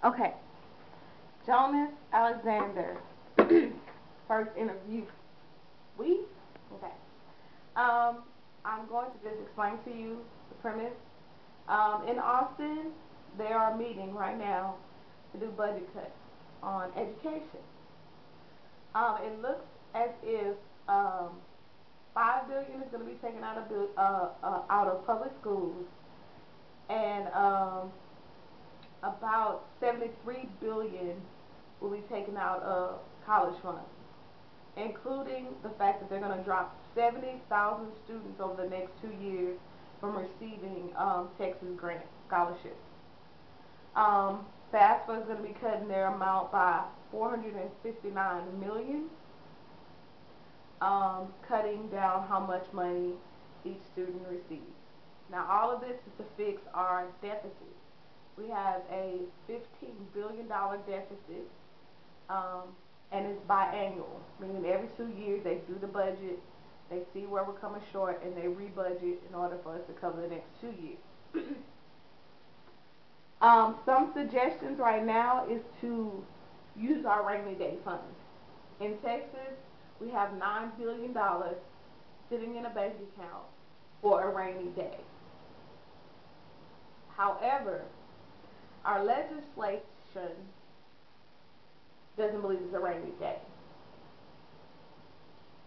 Okay, Jonas Alexander. First interview. We? Okay. Um, I'm going to just explain to you the premise. In Austin, they are meeting right now to do budget cuts on education. It looks as if 5 billion is going to be taken out of public schools, and about 73 billion will be taken out of college funds, including the fact that they're going to drop 70,000 students over the next 2 years from receiving Texas grant scholarships. FAFSA is going to be cutting their amount by 459 million, cutting down how much money each student receives. Now, all of this is to fix our deficit. We have a $15 billion deficit, um, and it's biannual, meaning every 2 years they do the budget, they see where we're coming short, and they rebudget in order for us to cover the next 2 years. Some suggestions right now is to use our rainy day funds. In Texas, we have $9 billion sitting in a bank account for a rainy day. However, our legislation doesn't believe it's a rainy day.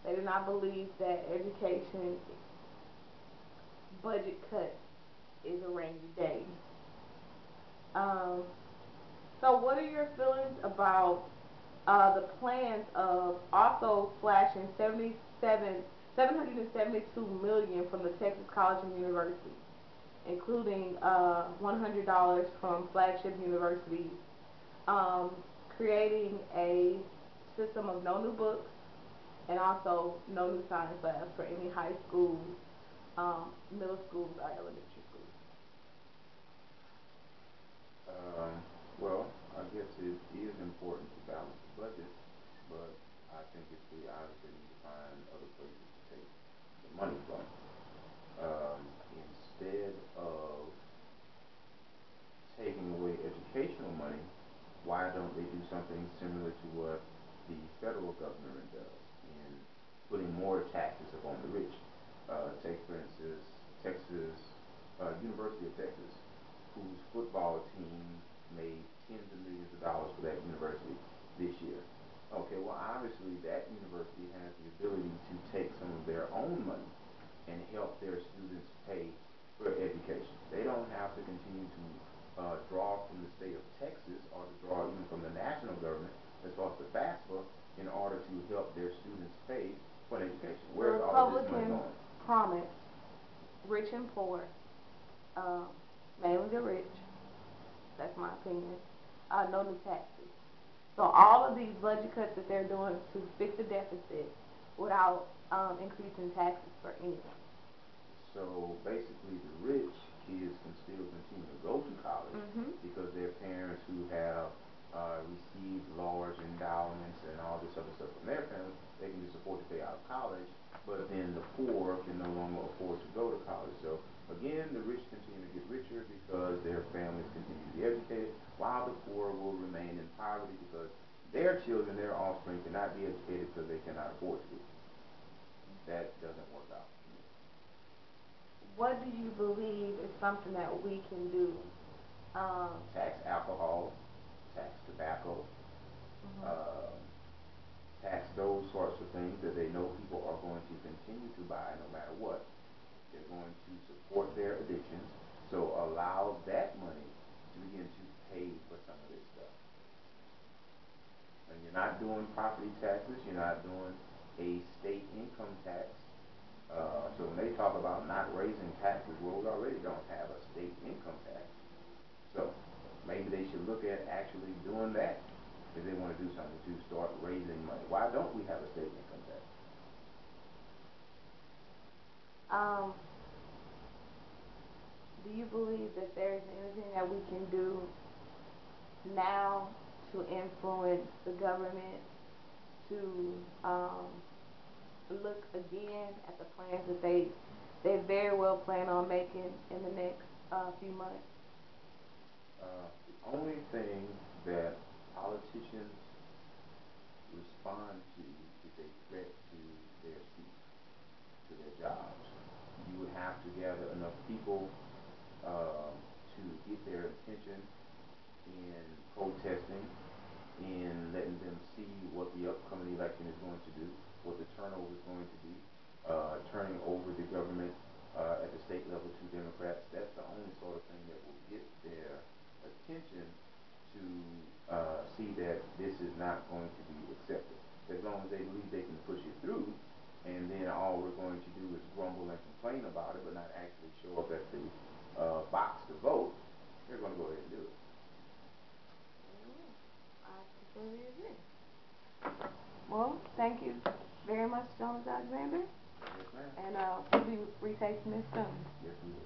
They do not believe that education budget cut is a rainy day. Um, so, what are your feelings about the plans of also slashing 772 million from the Texas College and University, including $100 from flagship universities, um, creating a system of no new books and also no new science labs for any high schools, middle schools, or elementary schools. Um, well, I guess it is important to balance the budget, but I think if we obviously need to find other places to take the money from, instead of taking away educational money, why don't they do something similar to what the federal government does in putting more taxes upon the rich? Take, for instance, Texas, University of Texas, whose football team made tens of millions of dollars for that university this year. Okay, well, obviously that university has the ability to take some of their own money and help their students pay for education. They don't have to continue to draw from the state of Texas or to draw even from the national government as far as the FAFSA in order to help their students pay for an education. The Where's all of this money Republicans going? promise rich and poor, um, mainly the rich, that's my opinion, no new taxes. So all of these budget cuts that they're doing to fix the deficit without increasing taxes for anyone. So basically, the rich kids can still continue to go to college Mm-hmm. because their parents who have received large endowments and all this other stuff from their family, they can just afford to pay out of college. But then the poor can no longer afford to go to college. So again, the rich continue to get richer because their families continue to be educated, while the poor will remain in poverty because their children, their offspring, cannot be educated because they cannot afford to be. That doesn't work out. What do you believe is something that we can do? Um, Tax alcohol, tax tobacco, mhm. um, tax those sorts of things that they know people are going to continue to buy no matter what. They're going to support their addictions, so allow that money to begin to pay for some of this stuff. And you're not doing property taxes, you're not doing a state income tax. So when they talk about not raising taxes, well, we already don't have a state income tax. So maybe they should look at actually doing that if they want to do something to start raising money. Why don't we have a state income tax? um, do you believe that there's anything that we can do now to influence the government to look again at the plans that they very well plan on making in the next few months? The only thing that politicians respond to is a threat to their seats, to their jobs. You would have to gather enough people to get their attention in protesting, in letting them see what the upcoming election is going to do, what the turnover is going to be, turning over the government at the state level to Democrats. That's the only sort of thing that will get their attention to see that this is not going to be accepted. As long as they believe they can push it through, and then all we're going to do is grumble and complain about it, but not actually show up at the box to vote, they're going to go ahead and do it. I completely agree. Well, thank you very much, Jonas Alexander. Yes, ma'am. And we'll be retaking this soon. Yes, we will.